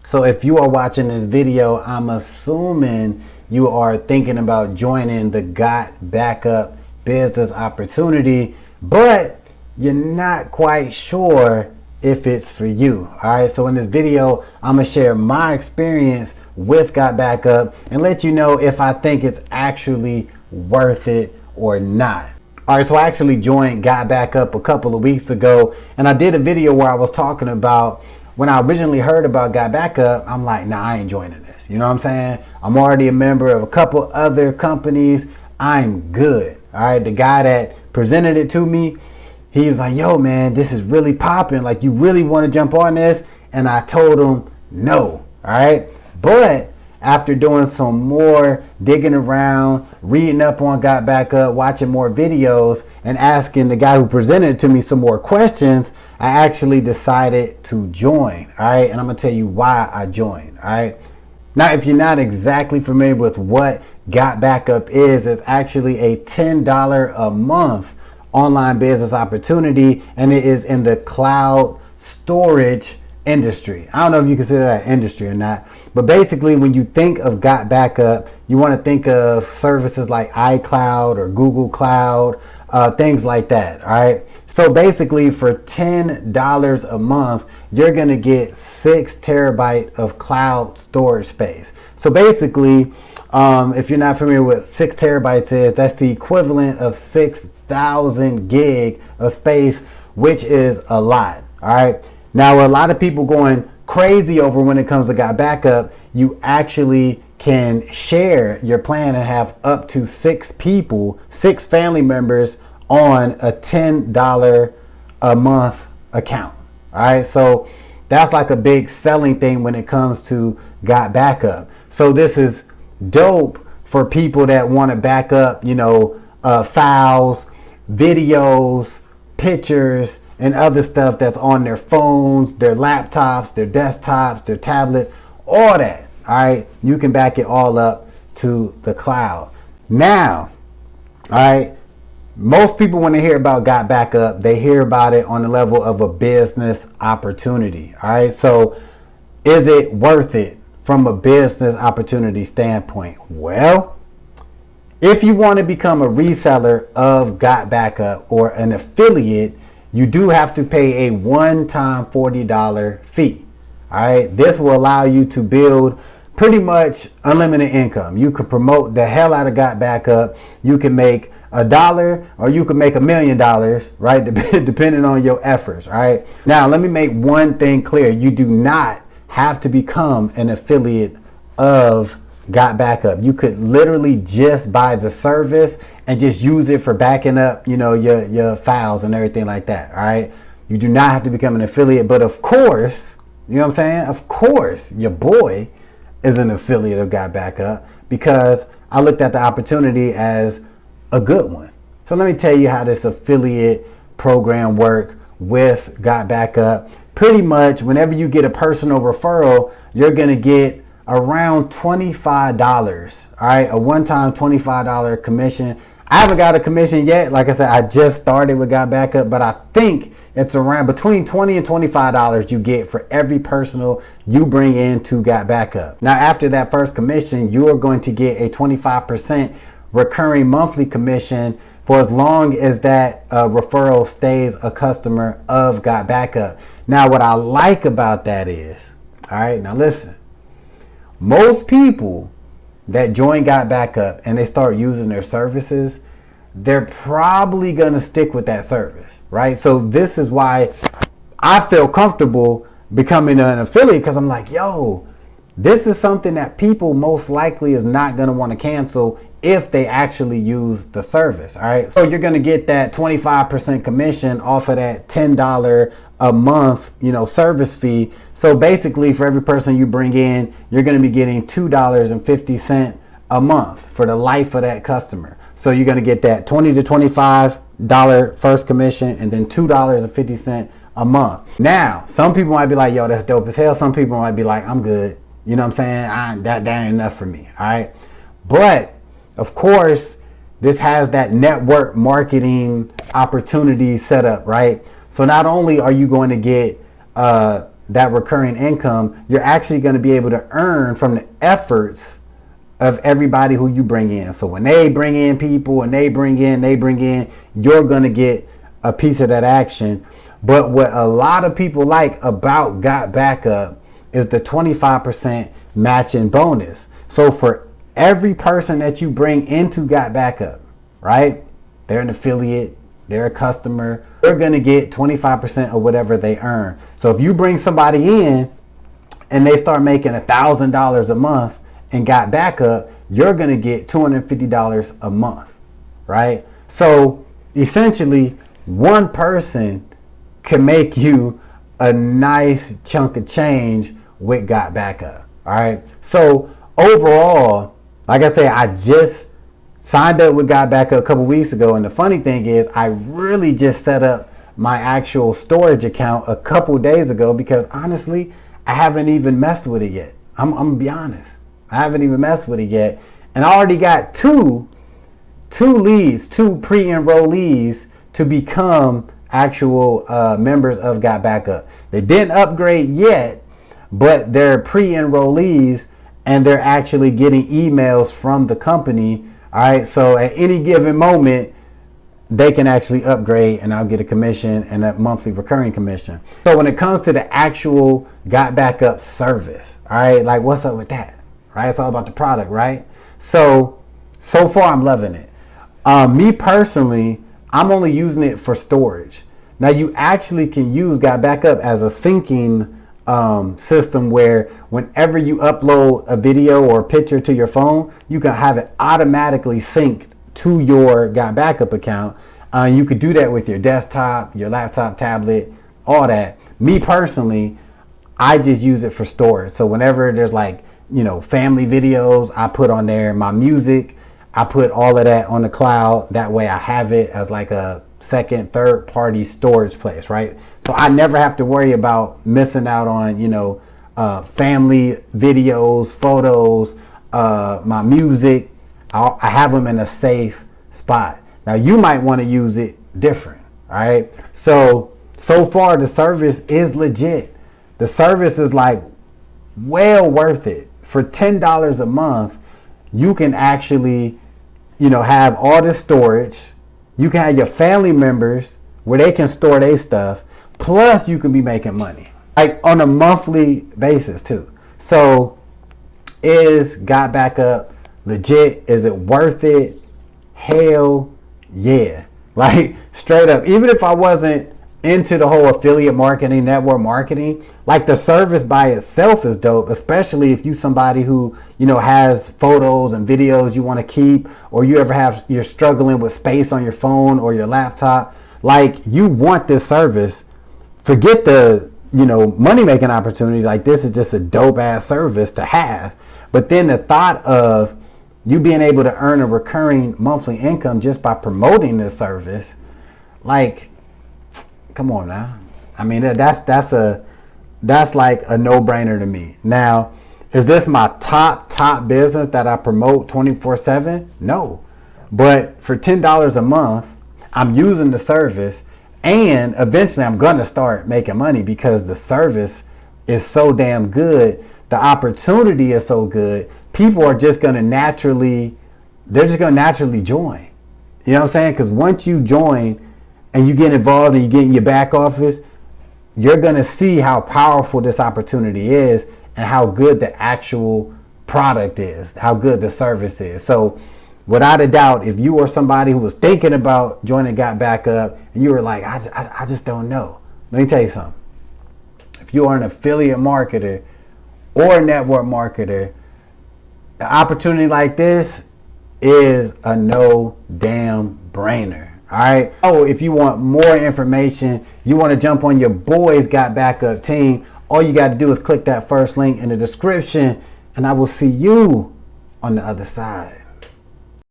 So if you are watching this video, I'm assuming you are thinking about joining the GotBackup business opportunity, but you're not quite sure if it's for you. All right, so in this video, I'm gonna share my experience with GotBackup and let you know if I think it's actually worth it or not. All right, so I actually joined GotBackup a couple of weeks ago, and I did a video where I was talking about when I originally heard about GotBackup, I'm like, nah, I ain't joining this. You know what I'm saying? I'm already a member of a couple other companies. I'm good. All right, the guy that presented it to me, he was like, yo, man, this is really popping. Like, you really want to jump on this? And I told him no. All right, but after doing some more digging around, reading up on GotBackup, watching more videos, and asking the guy who presented it to me some more questions, I actually decided to join. All right, and I'm gonna tell you why I joined. All right, now if you're not exactly familiar with what GotBackup is, it's actually a $10 a month online business opportunity, and it is in the cloud storage industry. I don't know if you consider that industry or not, but basically when you think of GotBackup, you want to think of services like iCloud or Google Cloud, things like that. All right, so basically for $10 a month, you're going to get 6 terabyte of cloud storage space. So basically, if you're not familiar with 6 terabytes is, that's the equivalent of 6,000 gig of space, which is a lot. All right, now a lot of people going crazy over when it comes to GotBackup, you actually can share your plan and have up to 6 people, 6 family members on a $10 a month account. All right, so that's like a big selling thing when it comes to GotBackup. So this is dope for people that want to back up, files, videos, pictures, and other stuff that's on their phones, their laptops, their desktops, their tablets, all that. All right, you can back it all up to the cloud. Now, all right, most people, when they hear about GotBackup, they hear about it on the level of a business opportunity. All right, so is it worth it from a business opportunity standpoint? Well, if you want to become a reseller of GotBackup or an affiliate, you do have to pay a one-time $40 fee. All right, this will allow you to build pretty much unlimited income. You can promote the hell out of GotBackup. You can make $1 or you can make $1 million, right? Depending on your efforts. All right. Now, let me make one thing clear. You do not have to become an affiliate of GotBackup. You could literally just buy the service and just use it for backing up, your files and everything like that. All right. You do not have to become an affiliate, but of course, you know what I'm saying? Of course, your boy is an affiliate of GotBackup because I looked at the opportunity as a good one. So let me tell you how this affiliate program works with GotBackup. Pretty much whenever you get a personal referral, you're going to get around $25. All right, a one-time $25 commission. I haven't got a commission yet. Like I said, I just started with GotBackup, but I think it's around between $20 and $25 you get for every personal you bring into GotBackup. Now, after that first commission, you are going to get a 25% recurring monthly commission for as long as that referral stays a customer of GotBackup. Now, what I like about that is, all right, now listen, most people that join GotBackup and they start using their services, they're probably going to stick with that service, right? So this is why I feel comfortable becoming an affiliate, because I'm like, yo, this is something that people most likely is not going to want to cancel if they actually use the service. All right, so you're going to get that 25% commission off of that $10 a month, service fee. So basically for every person you bring in, you're going to be getting $2.50 a month for the life of that customer. So you're going to get that $20 to $25 first commission and then $2.50 a month. Now, some people might be like, yo, that's dope as hell. Some people might be like, I'm good. You know what I'm saying? That ain't enough for me. All right. But of course, this has that network marketing opportunity set up, right? So not only are you going to get that recurring income, you're actually going to be able to earn from the efforts of everybody who you bring in. So when they bring in people and they bring in, you're going to get a piece of that action. But what a lot of people like about GotBackup is the 25% matching bonus. So for every person that you bring into GotBackup, right? They're an affiliate, they're a customer, they're going to get 25% of whatever they earn. So if you bring somebody in and they start making $1,000 a month and GotBackup, you're going to get $250 a month, right? So essentially, one person can make you a nice chunk of change with GotBackup. All right. So overall, like I say, I just signed up with GotBackup a couple weeks ago. And the funny thing is, I really just set up my actual storage account a couple days ago because honestly, I haven't even messed with it yet. I'm gonna be honest. I haven't even messed with it yet. And I already got two leads, two pre-enrollees to become actual members of GotBackup. They didn't upgrade yet, but they're pre-enrollees and they're actually getting emails from the company. All right, so at any given moment, they can actually upgrade and I'll get a commission and a monthly recurring commission. So when it comes to the actual GotBackup service, all right, like what's up with that, right? It's all about the product, right? So far I'm loving it. Me personally, I'm only using it for storage. Now you actually can use GotBackup as a syncing system where whenever you upload a video or a picture to your phone, you can have it automatically synced to your GotBackup account. You could do that with your desktop, your laptop, tablet, all that. Me personally, I just use it for storage. So whenever there's like, family videos, I put on there my music, I put all of that on the cloud. That way I have it as like a second, third party storage place, right? So I never have to worry about missing out on, family videos, photos, my music. I have them in a safe spot. Now you might want to use it different, all right? So far the service is legit. The service is like well worth it. For $10 a month, you can actually, have all this storage. You can have your family members where they can store their stuff. Plus you can be making money like on a monthly basis too. So is GotBackup legit? Is it worth it? Hell yeah. Like straight up, even if I wasn't into the whole affiliate marketing, network marketing, like the service by itself is dope, especially if you somebody who, has photos and videos you want to keep, or you're struggling with space on your phone or your laptop. Like you want this service, forget the, money making opportunity. Like this is just a dope ass service to have. But then the thought of you being able to earn a recurring monthly income just by promoting this service, like, come on now. I mean, that's like a no-brainer to me. Now, is this my top business that I promote 24/7? No. But for $10 a month, I'm using the service and eventually I'm going to start making money because the service is so damn good. The opportunity is so good. People are just going to naturally join. You know what I'm saying? Because once you join and you get involved and you get in your back office, you're going to see how powerful this opportunity is and how good the actual product is, how good the service is. So without a doubt, if you are somebody who was thinking about joining GotBackup and you were like, I just don't know. Let me tell you something. If you are an affiliate marketer or a network marketer, an opportunity like this is a no damn brainer. All right. Oh, if you want more information, you want to jump on your boys GotBackup team, all you got to do is click that first link in the description and I will see you on the other side.